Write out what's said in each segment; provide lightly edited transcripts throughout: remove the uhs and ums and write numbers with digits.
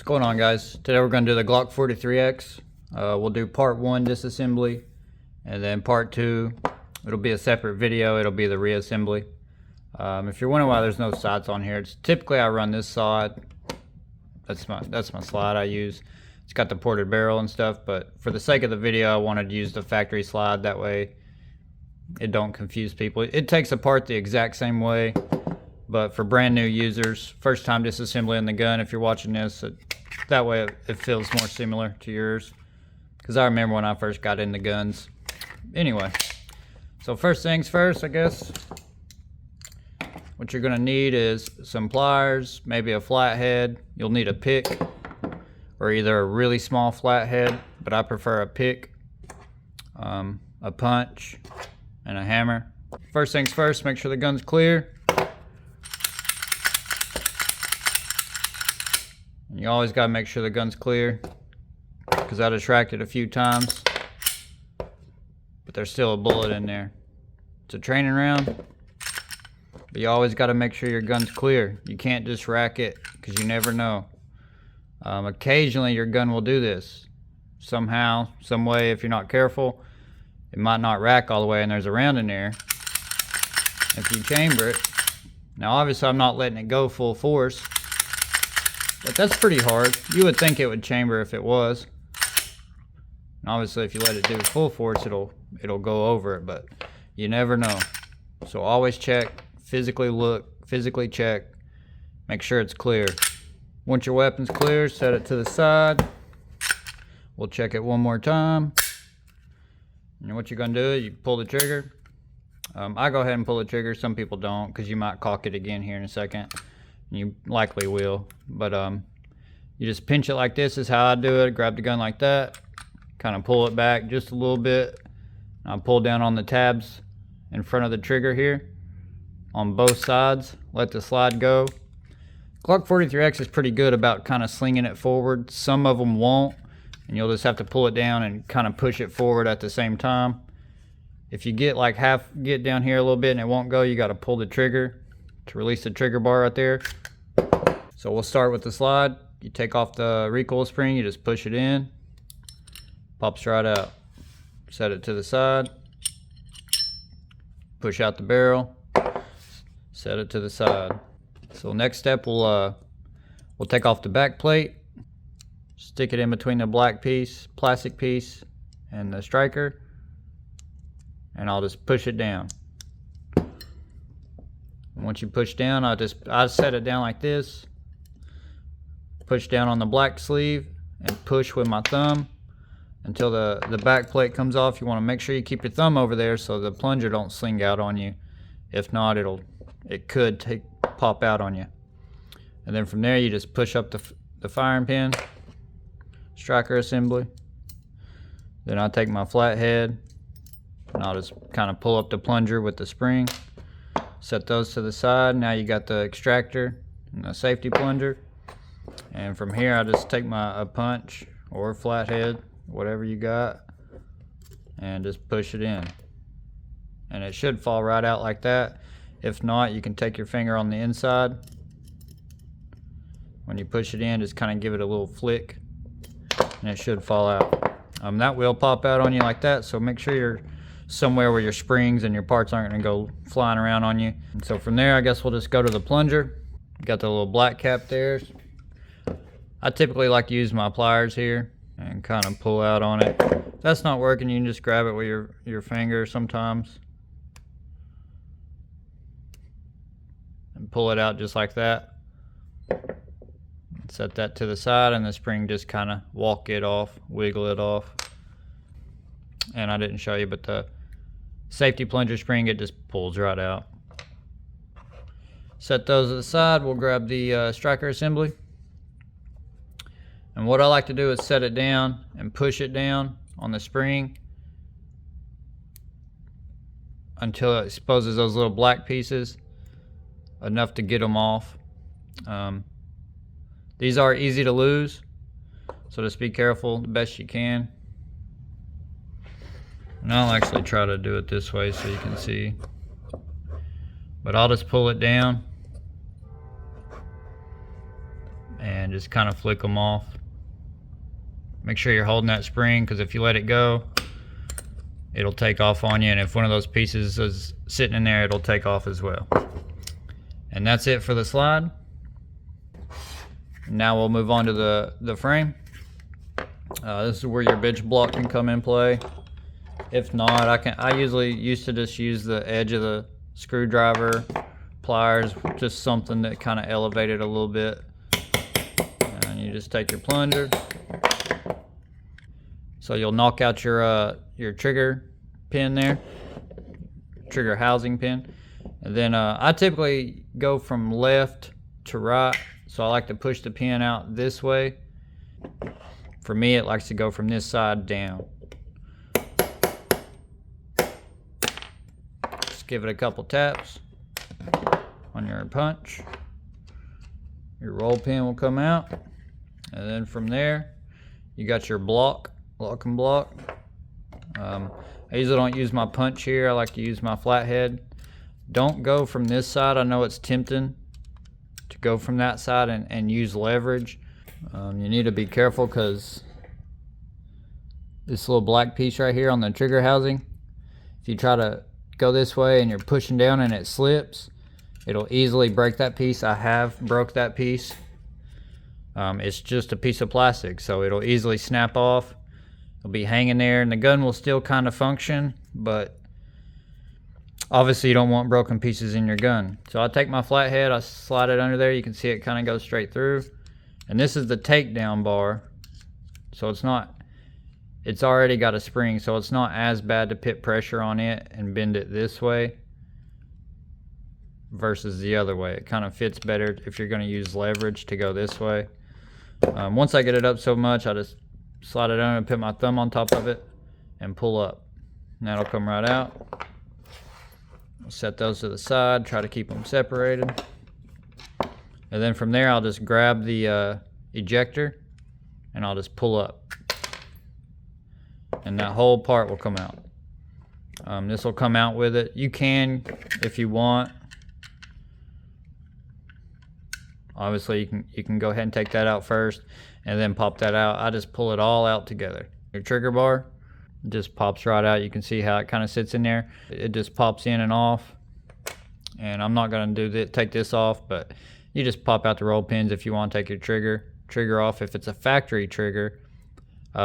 What's going on, guys? Today we're going to do the Glock43x. We'll do part 1 disassembly, and then part 2 it'll be a separate video. It'll be the reassembly. If you're wondering why there's no sights on here, it's typically I run this side. That's my slide I use. It's got the ported barrel and stuff, but for the sake of the video I wanted to use the factory slide. That way it don't confuse people. It takes apart the exact same way, but for brand new users, first time disassembling the gun, if you're watching this, that way it feels more similar to yours, because I remember when I first got into guns. Anyway, so first things first, I guess what you're gonna need is some pliers, maybe a flathead. You'll need a pick, or either a really small flathead, but I prefer a pick, a punch, and a hammer. First things first, make sure the gun's clear. And you always gotta make sure the gun's clear, because I distracted a few times, but there's still a bullet in there. It's a training round, but you always gotta make sure your gun's clear. You can't just rack it, because you never know. Occasionally your gun will do this. Somehow, some way, if you're not careful, it might not rack all the way and there's a round in there. If you chamber it, now obviously I'm not letting it go full force, but that's pretty hard. You would think it would chamber if it was. And obviously if you let it do full force, it'll go over it, but you never know. So always check, physically look, physically check, make sure it's clear. Once your weapon's clear, set it to the side. We'll check it one more time. And what you're gonna do is you pull the trigger. I go ahead and pull the trigger. Some people don't, because you might cock it again here in a second. You likely will, but you just pinch it like this is how I do it. Grab the gun like that, kind of pull it back just a little bit. I pull down on the tabs in front of the trigger here on both sides. Let the slide go. Glock43x is pretty good about kind of slinging it forward. Some of them won't, and you'll just have to pull it down and kind of push it forward at the same time. If you get like get down here a little bit and it won't go, you got to pull the trigger to release the trigger bar right there. So we'll start with the slide. You take off the recoil spring, you just push it in, pops right out. Set it to the side, push out the barrel, set it to the side. So next step, we'll take off the back plate, stick it in between the black piece, plastic piece, and the striker, and I'll just push it down. Once you push down, I set it down like this, push down on the black sleeve, and push with my thumb until the back plate comes off. You want to make sure you keep your thumb over there so the plunger don't sling out on you. If not, it could pop out on you. And then from there you just push up the firing pin, striker assembly. Then I'll take my flathead and I'll just kind of pull up the plunger with the spring. Set those to the side. Now you got the extractor and the safety plunger. And from here I just take a punch or a flathead, whatever you got, and just push it in. And it should fall right out like that. If not, you can take your finger on the inside. When you push it in, just kind of give it a little flick, and it should fall out. That will pop out on you like that, so make sure you're somewhere where your springs and your parts aren't going to go flying around on you. And so from there, I guess we'll just go to the plunger. Got the little black cap there. I typically like to use my pliers here and kind of pull out on it. If that's not working, you can just grab it with your finger sometimes and pull it out just like that. Set that to the side, and the spring just kind of walk it off, wiggle it off. And I didn't show you, but the safety plunger spring, it just pulls right out. Set those to the side. We'll grab the striker assembly. And what I like to do is set it down and push it down on the spring until it exposes those little black pieces enough to get them off. These are easy to lose, so just be careful the best you can. And I'll actually try to do it this way so you can see. But I'll just pull it down and just kind of flick them off. Make sure you're holding that spring, because if you let it go, it'll take off on you, and if one of those pieces is sitting in there, it'll take off as well. And that's it for the slide. Now we'll move on to the frame. This is where your bitch block can come in play. If not, I usually used to just use the edge of the screwdriver, pliers, just something that kind of elevated a little bit. And you just take your plunger. So you'll knock out your trigger pin there, trigger housing pin. And then I typically go from left to right. So I like to push the pin out this way. For me, it likes to go from this side down. Just give it a couple taps on your punch. Your roll pin will come out. And then from there, you got your lock and block. I usually don't use my punch here. I like to use my flathead. Don't go from this side. I know it's tempting to go from that side and use leverage. You need to be careful, because this little black piece right here on the trigger housing, if you try to go this way and you're pushing down and it slips, it'll easily break that piece. I have broke that piece. It's just a piece of plastic, so it'll easily snap off. It'll be hanging there, and the gun will still kind of function, but obviously you don't want broken pieces in your gun. So I take my flathead, I slide it under there. You can see it kind of goes straight through. And this is the takedown bar. So it's already got a spring, so it's not as bad to put pressure on it and bend it this way versus the other way. It kind of fits better if you're going to use leverage to go this way. Once I get it up so much, I just slide it under and put my thumb on top of it and pull up. And that'll come right out. I'll set those to the side, try to keep them separated. And then from there, I'll just grab the ejector and I'll just pull up. And that whole part will come out. This will come out with it. You can, if you want. Obviously, you can go ahead and take that out first and then pop that out. I just pull it all out together. Your trigger bar just pops right out. You can see how it kind of sits in there. It just pops in and off. And I'm not going to take this off, but you just pop out the roll pins if you want to take your trigger off. If it's a factory trigger,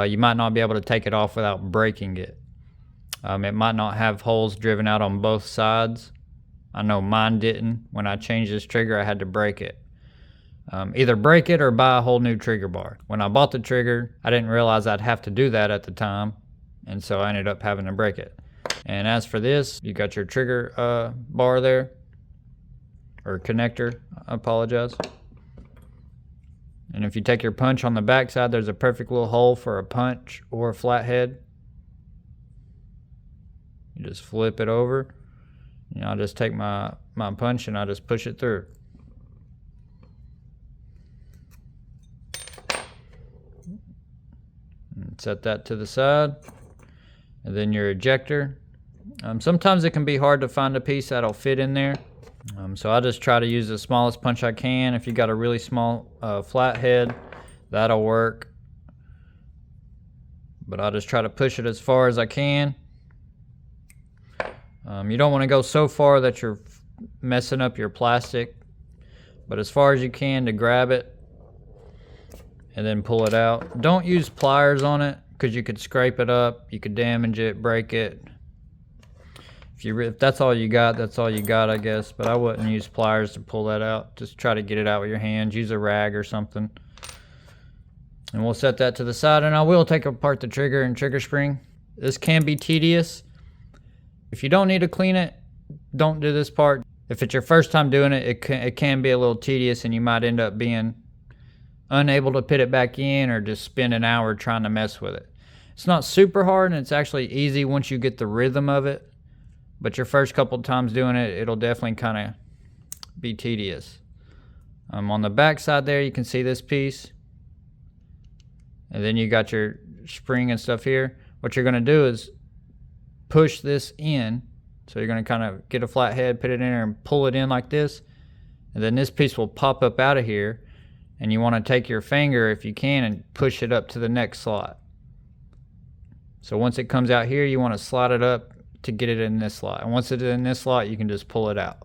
you might not be able to take it off without breaking it. It might not have holes driven out on both sides. I know mine didn't. When I changed this trigger, I had to break it. Either break it or buy a whole new trigger bar. When I bought the trigger, I didn't realize I'd have to do that at the time, and so I ended up having to break it. And as for this, you got your trigger bar there, or connector, I apologize. And if you take your punch on the back side, there's a perfect little hole for a punch or a flathead. You just flip it over. You know, I'll just take my punch and I'll just push it through. And set that to the side. And then your ejector. Sometimes it can be hard to find a piece that'll fit in there. So I just try to use the smallest punch I can. If you got a really small flathead, that'll work. But I just try to push it as far as I can. You don't want to go so far that you're messing up your plastic, but as far as you can to grab it and then pull it out. Don't use pliers on it, because you could scrape it up, you could damage it, break it. If that's all you got, that's all you got, I guess. But I wouldn't use pliers to pull that out. Just try to get it out with your hands. Use a rag or something. And we'll set that to the side. And I will take apart the trigger and trigger spring. This can be tedious. If you don't need to clean it, don't do this part. If it's your first time doing it, it can be a little tedious, and you might end up being unable to put it back in, or just spend an hour trying to mess with it. It's not super hard, and it's actually easy once you get the rhythm of it. But your first couple times doing it, it'll definitely kind of be tedious. On the back side there, you can see this piece. And then you got your spring and stuff here. What you're going to do is push this in. So you're going to kind of get a flat head, put it in there and pull it in like this. And then this piece will pop up out of here. and you want to take your finger, if you can, and push it up to the next slot. So once it comes out here, you want to slide it up to get it in this slot. And once it's in this slot, you can just pull it out.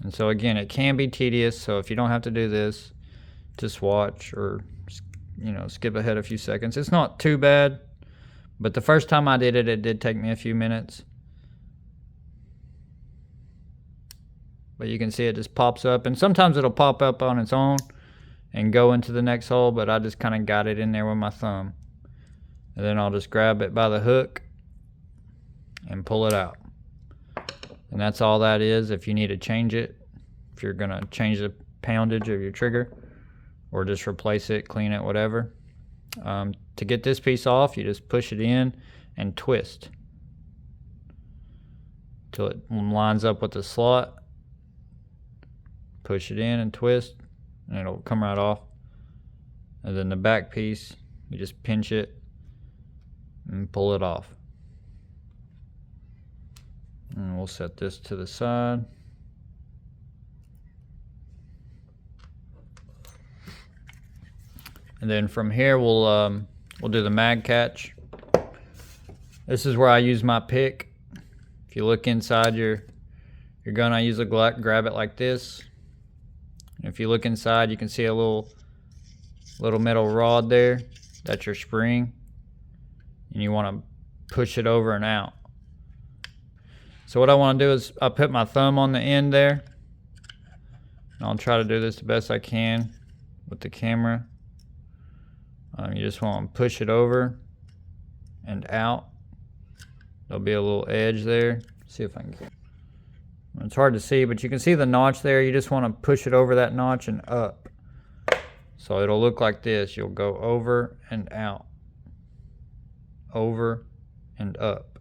And so again, it can be tedious, so if you don't have to do this, just watch or, you know, skip ahead a few seconds. It's not too bad, but the first time I did it, it did take me a few minutes. But you can see it just pops up, and sometimes it'll pop up on its own and go into the next hole, but I just kind of got it in there with my thumb. And then I'll just grab it by the hook and pull it out. And that's all that is. If you need to change it, if you're gonna change the poundage of your trigger or just replace it, clean it, whatever. To get this piece off, you just push it in and twist till it lines up with the slot. Push it in and twist, and it'll come right off. And then the back piece, you just pinch it and pull it off. And we'll set this to the side. And then from here we'll do the mag catch. This is where I use my pick. If you look inside your gun, I use a Glock, grab it like this. And if you look inside, you can see a little metal rod there. That's your spring. And you want to push it over and out. So what I want to do is I put my thumb on the end there. And I'll try to do this the best I can with the camera. You just want to push it over and out. There'll be a little edge there. See if I can get it. It's hard to see, but you can see the notch there. You just want to push it over that notch and up. So it'll look like this. You'll go over and out. Over and up.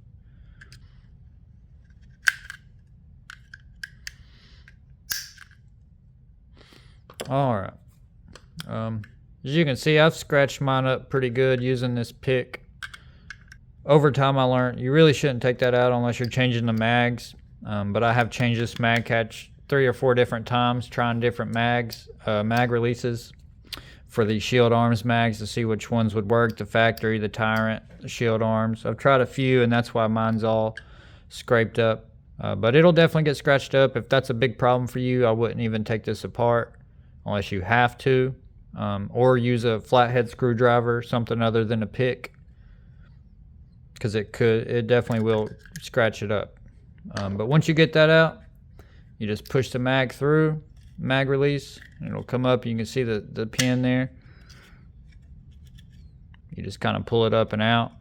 Alright. As you can see, I've scratched mine up pretty good using this pick. Over time I learned you really shouldn't take that out unless you're changing the mags. But I have changed this mag catch 3 or 4 different times, trying different mags, mag releases for the shield arms mags to see which ones would work. The factory, the Tyrant, the shield arms. I've tried a few, and that's why mine's all scraped up. But it'll definitely get scratched up. If that's a big problem for you, I wouldn't even take this apart unless you have to. Or use a flathead screwdriver, something other than a pick, because it definitely will scratch it up. But once you get that out, you just push the mag through, mag release, and it'll come up. You can see the pin there. You just kind of pull it up and out.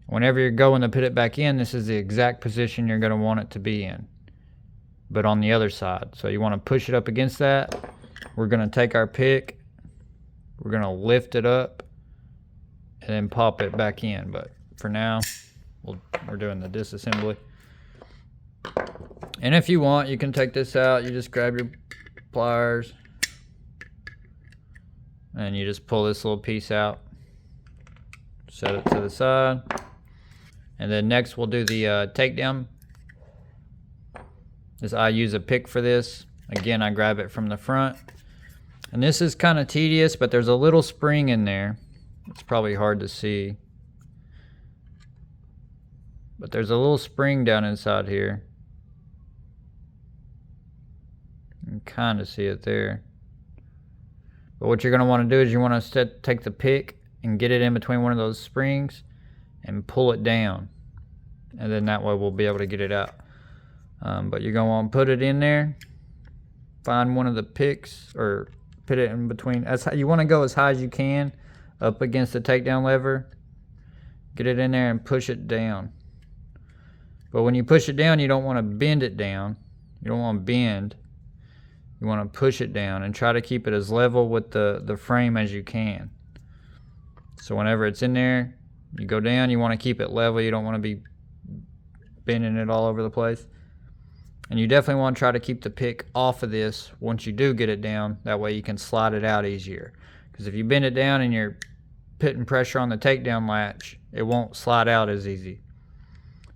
Whenever you're going to put it back in, this is the exact position you're going to want it to be in, but on the other side. So you want to push it up against that. We're going to take our pick, we're going to lift it up, and then pop it back in. But for now, we're doing the disassembly. And if you want, you can take this out. You just grab your pliers and you just pull this little piece out, set it to the side. And then next we'll do the takedown. I use a pick for this. Again, I grab it from the front. And this is kind of tedious, but there's a little spring in there. It's probably hard to see, but there's a little spring down inside here. You can kind of see it there. But what you're going to want to do is you want to take the pick and get it in between one of those springs and pull it down. And then that way we'll be able to get it out. But you're going to want to put it in there. Find one of the picks or put it in between. You want to go as high as you can up against the takedown lever. Get it in there and push it down. But when you push it down, you don't want to bend it down. You don't want to bend. You want to push it down and try to keep it as level with the frame as you can. So whenever it's in there, you go down, you want to keep it level. You don't want to be bending it all over the place. And you definitely want to try to keep the pick off of this once you do get it down. That way you can slide it out easier. Because if you bend it down and you're putting pressure on the takedown latch, it won't slide out as easy.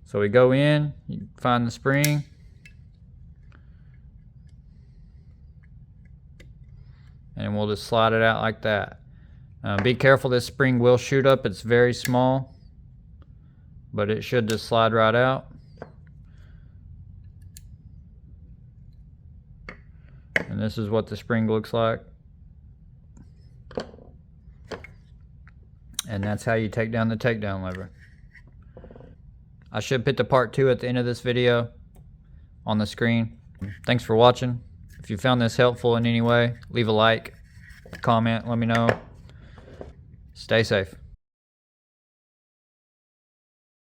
So we go in, you find the spring. and we'll just slide it out like that. Be careful, this spring will shoot up. It's very small, but it should just slide right out. And this is what the spring looks like. And that's how you take down the takedown lever. I should put the part 2 at the end of this video on the screen. Thanks for watching. If you found this helpful in any way, leave a like, comment, let me know. Stay safe.